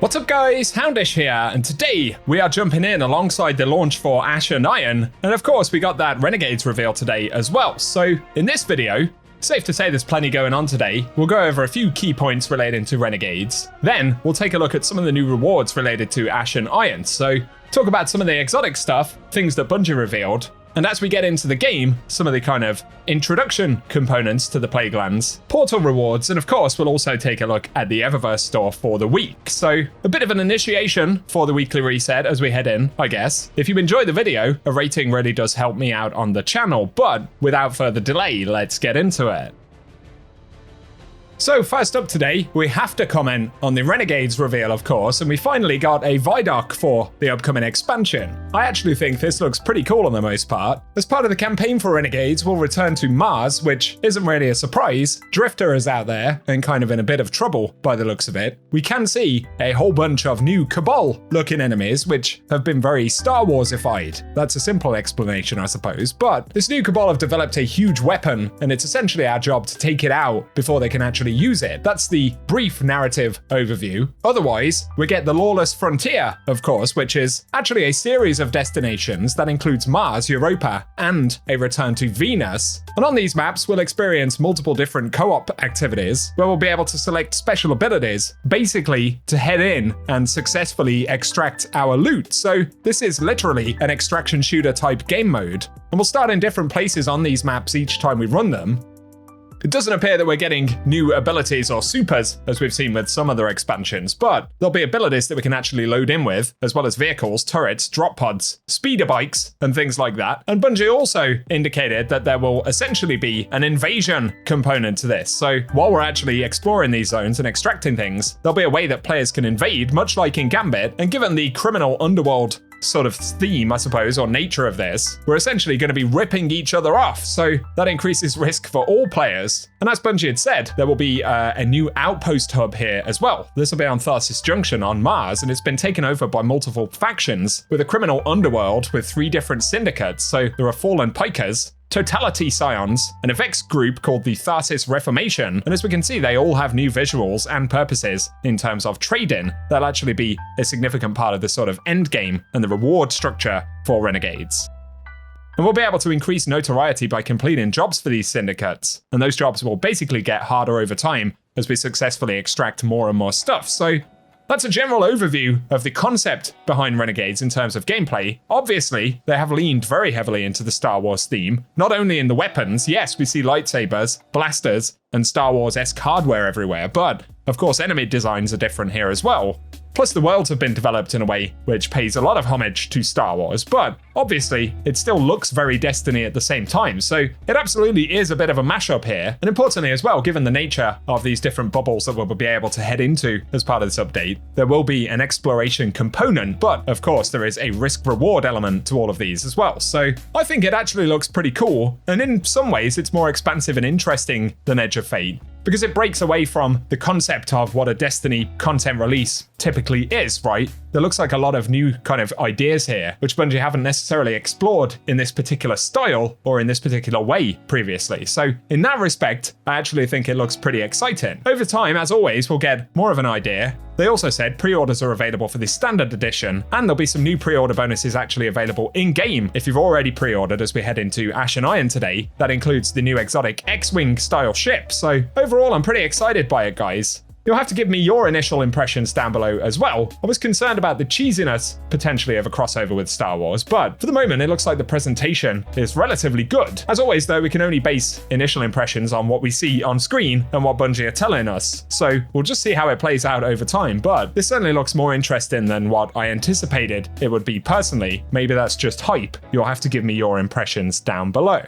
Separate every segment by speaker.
Speaker 1: What's up guys, Houndish here, and today we are jumping in alongside the launch for Ash and Iron, and of course we got that Renegades reveal today as well. So in this video, safe to say there's plenty going on today. We'll go over a few key points relating to Renegades. Then we'll take a look at some of the new rewards related to Ash and Iron. So talk about some of the exotic stuff, things that Bungie revealed. And as we get into the game, some of the kind of introduction components to the Plaguelands, portal rewards, and of course we'll also take a look at the Eververse store for the week. So a bit of an initiation for the weekly reset as we head in, I guess. If you enjoy the video, a rating really does help me out on the channel, but without further delay, let's get into it. So first up today, we have to comment on the Renegades reveal, of course, and we finally got a Vidoc for the upcoming expansion. I actually think this looks pretty cool on the most part. As part of the campaign for Renegades, we'll return to Mars, which isn't really a surprise. Drifter is out there and kind of in a bit of trouble by the looks of it. We can see a whole bunch of new Cabal-looking enemies, which have been very Star Wars-ified. That's a simple explanation, I suppose, but this new Cabal have developed a huge weapon, and it's essentially our job to take it out before they can actually use it. That's the brief narrative overview. Otherwise, we get the Lawless Frontier, of course, which is actually a series of destinations that includes Mars, Europa, and a return to Venus. And on these maps, we'll experience multiple different co-op activities where we'll be able to select special abilities, basically to head in and successfully extract our loot. So this is literally an extraction shooter type game mode. And we'll start in different places on these maps each time we run them. It doesn't appear that we're getting new abilities or supers, as we've seen with some other expansions, but there'll be abilities that we can actually load in with, as well as vehicles, turrets, drop pods, speeder bikes, and things like that. And Bungie also indicated that there will essentially be an invasion component to this. So while we're actually exploring these zones and extracting things, there'll be a way that players can invade, much like in Gambit, and given the criminal underworld sort of theme, I suppose, or nature of this, we're essentially going to be ripping each other off, so that increases risk for all players. And as Bungie had said, there will be a new outpost hub here as well. This will be on Tharsis Junction on Mars, and it's been taken over by multiple factions, with a criminal underworld with 3 different syndicates. So there are Fallen Pikers, Totality Scions, an effects group called the Tharsis Reformation, and as we can see, they all have new visuals and purposes in terms of trading. That'll actually be a significant part of the sort of end game and the reward structure for Renegades. And we'll be able to increase notoriety by completing jobs for these syndicates, and those jobs will basically get harder over time as we successfully extract more and more stuff. So that's a general overview of the concept behind Renegades in terms of gameplay. Obviously, they have leaned very heavily into the Star Wars theme, not only in the weapons. Yes, we see lightsabers, blasters, and Star Wars-esque hardware everywhere, but of course enemy designs are different here as well. Plus the worlds have been developed in a way which pays a lot of homage to Star Wars, but obviously it still looks very Destiny at the same time, so it absolutely is a bit of a mashup here. And importantly as well, given the nature of these different bubbles that we'll be able to head into as part of this update, there will be an exploration component, but of course there is a risk-reward element to all of these as well. So I think it actually looks pretty cool, and in some ways it's more expansive and interesting than Edge of Fate, because it breaks away from the concept of what a Destiny content release typically is, right? There looks like a lot of new kind of ideas here, which Bungie haven't necessarily explored in this particular style or in this particular way previously. So in that respect, I actually think it looks pretty exciting. Over time, as always, we'll get more of an idea. They also said pre-orders are available for the standard edition, and there'll be some new pre-order bonuses actually available in-game if you've already pre-ordered as we head into Ash and Iron today. That includes the new exotic X-Wing style ship. So overall, I'm pretty excited by it, guys. You'll have to give me your initial impressions down below as well. I was concerned about the cheesiness potentially of a crossover with Star Wars, but for the moment it looks like the presentation is relatively good. As always though, we can only base initial impressions on what we see on screen and what Bungie are telling us, so we'll just see how it plays out over time, but this certainly looks more interesting than what I anticipated it would be personally. Maybe that's just hype. You'll have to give me your impressions down below.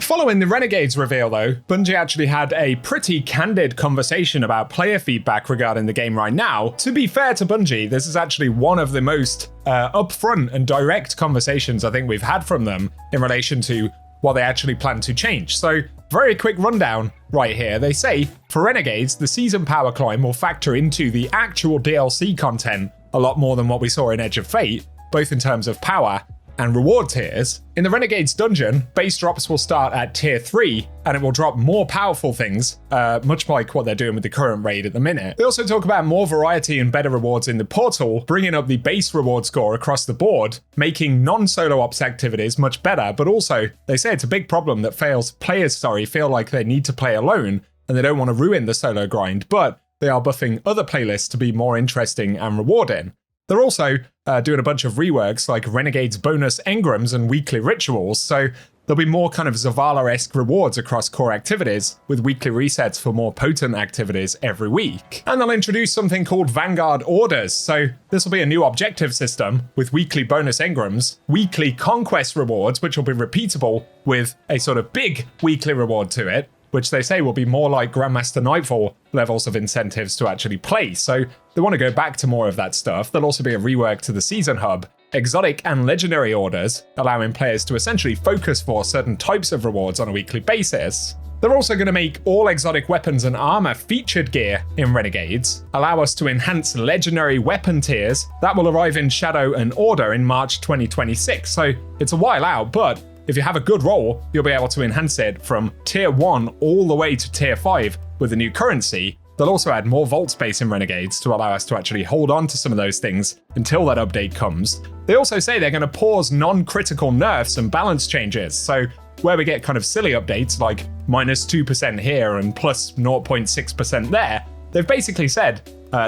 Speaker 1: Following the Renegades reveal though, Bungie actually had a pretty candid conversation about player feedback regarding the game right now. To be fair to Bungie, this is actually one of the most upfront and direct conversations I think we've had from them in relation to what they actually plan to change. So very quick rundown right here. They say, for Renegades, the season power climb will factor into the actual DLC content a lot more than what we saw in Edge of Fate, both in terms of power and reward tiers. In the Renegades dungeon, base drops will start at tier 3, and it will drop more powerful things, much like what they're doing with the current raid at the minute. They also talk about more variety and better rewards in the portal, bringing up the base reward score across the board, making non-solo ops activities much better, but also, they say it's a big problem that players feel like they need to play alone, and they don't want to ruin the solo grind, but they are buffing other playlists to be more interesting and rewarding. They're also doing a bunch of reworks like Renegades bonus engrams and weekly rituals, so there'll be more kind of Zavala-esque rewards across core activities, with weekly resets for more potent activities every week. And they'll introduce something called Vanguard Orders, so this will be a new objective system with weekly bonus engrams, weekly conquest rewards, which will be repeatable with a sort of big weekly reward to it, which they say will be more like Grandmaster Nightfall levels of incentives to actually play. So they want to go back to more of that stuff. There'll also be a rework to the Season Hub, exotic and legendary orders, allowing players to essentially focus for certain types of rewards on a weekly basis. They're also going to make all exotic weapons and armor featured gear in Renegades, allow us to enhance legendary weapon tiers that will arrive in Shadow and Order in March 2026. So it's a while out, but if you have a good roll, you'll be able to enhance it from tier 1 all the way to tier 5 with the new currency. They'll also add more vault space in Renegades to allow us to actually hold on to some of those things until that update comes. They also say they're going to pause non-critical nerfs and balance changes, so where we get kind of silly updates like -2% here and plus 0.6% there, they've basically said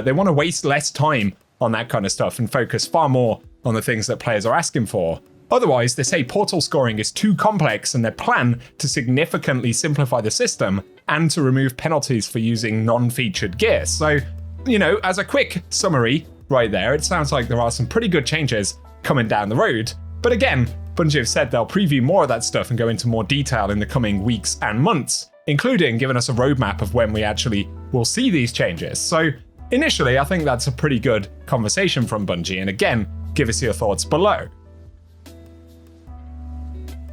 Speaker 1: they want to waste less time on that kind of stuff and focus far more on the things that players are asking for. Otherwise, they say portal scoring is too complex, and they plan to significantly simplify the system and to remove penalties for using non-featured gear. So, you know, as a quick summary right there, it sounds like there are some pretty good changes coming down the road. But again, Bungie have said they'll preview more of that stuff and go into more detail in the coming weeks and months, including giving us a roadmap of when we actually will see these changes. So initially, I think that's a pretty good conversation from Bungie. And again, give us your thoughts below.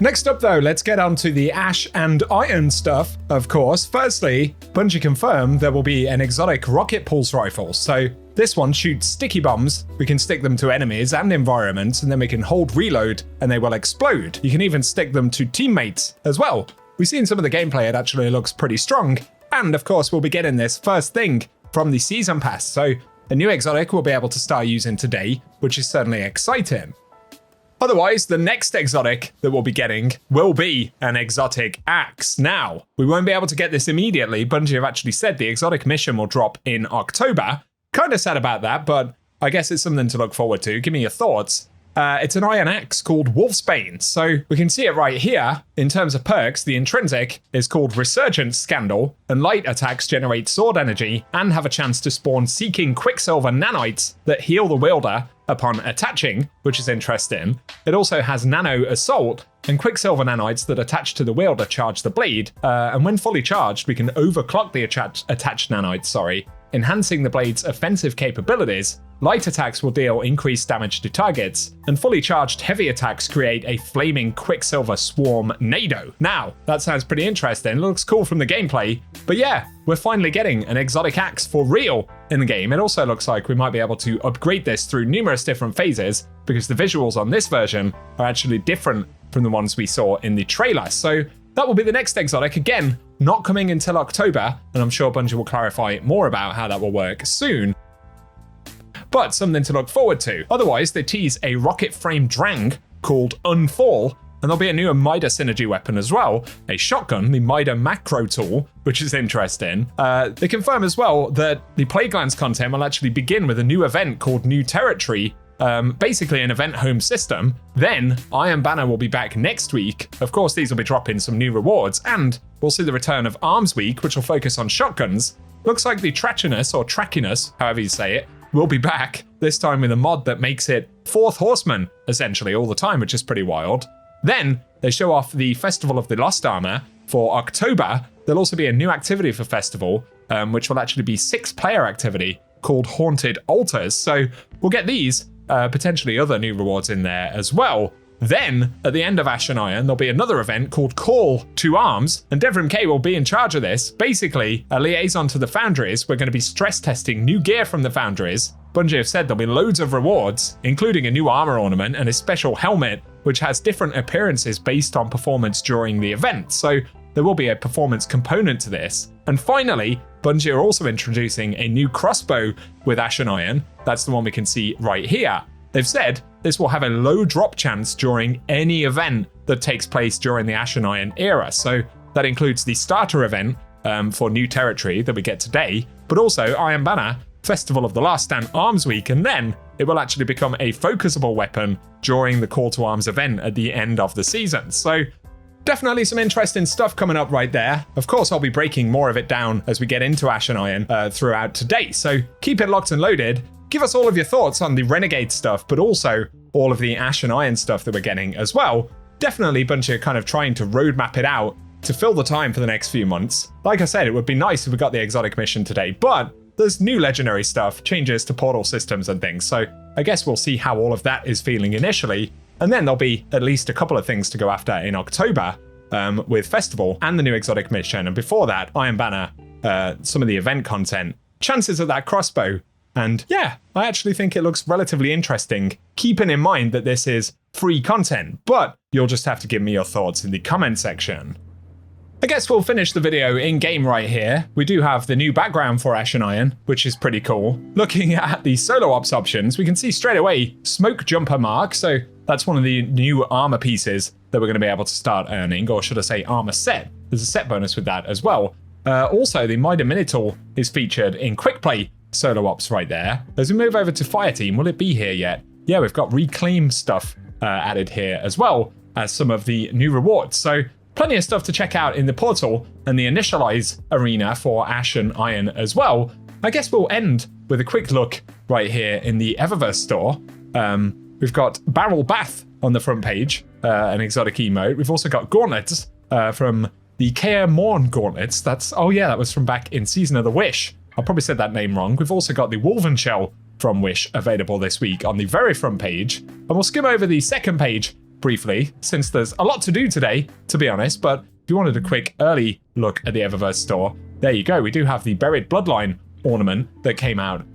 Speaker 1: Next up though, let's get on to the Ash and Iron stuff, of course. Firstly, Bungie confirmed there will be an exotic rocket pulse rifle. So this one shoots sticky bombs. We can stick them to enemies and environments, and then we can hold reload and they will explode. You can even stick them to teammates as well. We've seen some of the gameplay, it actually looks pretty strong. And of course, we'll be getting this first thing from the Season Pass. So a new exotic we'll be able to start using today, which is certainly exciting. Otherwise, the next exotic that we'll be getting will be an exotic axe. Now, we won't be able to get this immediately. Bungie have actually said the exotic mission will drop in October. Kind of sad about that, but I guess it's something to look forward to. Give me your thoughts. It's an iron axe called Wolfsbane. So we can see it right here. In terms of perks, the intrinsic is called Resurgence Scandal, and light attacks generate sword energy and have a chance to spawn seeking Quicksilver nanites that heal the wielder upon attaching, which is interesting. It also has Nano Assault, and Quicksilver nanites that attach to the wielder charge the blade, and when fully charged, we can overclock the attached nanites, enhancing the blade's offensive capabilities. Light attacks will deal increased damage to targets, and fully charged heavy attacks create a flaming Quicksilver Swarm Nado. Now, that sounds pretty interesting, looks cool from the gameplay, but yeah, we're finally getting an exotic axe for real in the game. It also looks like we might be able to upgrade this through numerous different phases, because the visuals on this version are actually different from the ones we saw in the trailer. So that will be the next exotic, again, not coming until October, and I'm sure Bungie will clarify more about how that will work soon. But something to look forward to. Otherwise, they tease a rocket frame Drang called Unfall, and there'll be a new Mida synergy weapon as well, a shotgun, the Mida macro tool, which is interesting. They confirm as well that the Plaguelands content will actually begin with a new event called New Territory, basically an event home system. Then Iron Banner will be back next week. Of course, these will be dropping some new rewards, and we'll see the return of Arms Week, which will focus on shotguns. Looks like the Trachiness, or Trackiness, however you say it, will be back, this time with a mod that makes it Fourth Horseman, essentially, all the time, which is pretty wild. Then, they show off the Festival of the Lost Armor for October. There'll also be a new activity for Festival, which will actually be 6-player activity called Haunted Altars. So we'll get these, potentially other new rewards in there as well. Then, at the end of Ash and Iron, there'll be another event called Call to Arms, and Devrim K will be in charge of this. Basically, a liaison to the foundries. We're going to be stress testing new gear from the foundries. Bungie have said there'll be loads of rewards, including a new armor ornament and a special helmet which has different appearances based on performance during the event. So there will be a performance component to this. And finally, Bungie are also introducing a new crossbow with Ashen Iron. That's the one we can see right here. They've said this will have a low drop chance during any event that takes place during the Ashen Iron era. So that includes the starter event for New Territory that we get today, but also Iron Banner, Festival of the Last Stand Arms Week, and then it will actually become a focusable weapon during the Call to Arms event at the end of the season. So definitely some interesting stuff coming up right there. Of course, I'll be breaking more of it down as we get into Ashen Iron throughout today, so keep it locked and loaded. Give us all of your thoughts on the Renegade stuff, but also all of the Ashen Iron stuff that we're getting as well. Definitely Bungie are kind of trying to roadmap it out to fill the time for the next few months. Like I said, it would be nice if we got the exotic mission today, but there's new legendary stuff, changes to portal systems and things, so I guess we'll see how all of that is feeling initially, and then there'll be at least a couple of things to go after in October with Festival and the new exotic mission, and before that, Iron Banner, some of the event content, chances of that crossbow, and yeah, I actually think it looks relatively interesting, keeping in mind that this is free content, but you'll just have to give me your thoughts in the comment section. I guess we'll finish the video in-game right here. We do have the new background for Ashen Iron, which is pretty cool. Looking at the solo ops options, we can see straight away Smoke Jumper Mark, so that's one of the new armor pieces that we're going to be able to start earning, or should I say armor set. There's a set bonus with that as well. Also, the Mida Minotaur is featured in Quick Play solo ops right there. As we move over to Fireteam, will it be here yet? Yeah, we've got Reclaim stuff added here, as well as some of the new rewards. So plenty of stuff to check out in the portal and the Initialize arena for Ashen Iron as well. I guess we'll end with a quick look right here in the Eververse store. We've got Barrel Bath on the front page, an exotic emote. We've also got gauntlets from the Kaer Morn gauntlets. That was from back in Season of the Wish. I probably said that name wrong. We've also got the Wolven Shell from Wish available this week on the very front page. And we'll skim over the second page briefly, since there's a lot to do today, to be honest, but if you wanted a quick early look at the Eververse store, there you go. We do have the Buried Bloodline ornament that came out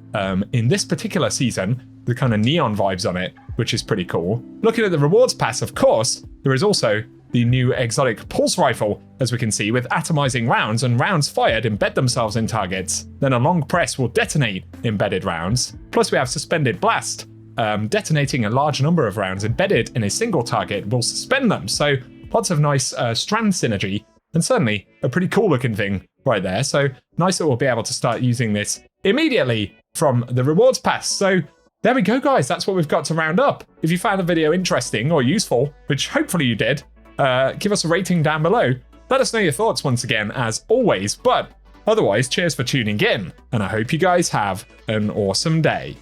Speaker 1: in this particular season, the kind of neon vibes on it, which is pretty cool. Looking at the rewards pass, of course, there is also the new exotic pulse rifle, as we can see, with atomizing rounds, and rounds fired embed themselves in targets. Then a long press will detonate embedded rounds. Plus we have suspended blast, detonating a large number of rounds embedded in a single target will suspend them. So lots of nice strand synergy, and certainly a pretty cool looking thing right there. So nice that we'll be able to start using this immediately from the rewards pass. So there we go, guys. That's what we've got to round up. If you found the video interesting or useful, which hopefully you did, give us a rating down below. Let us know your thoughts once again, as always. But otherwise, cheers for tuning in, and I hope you guys have an awesome day.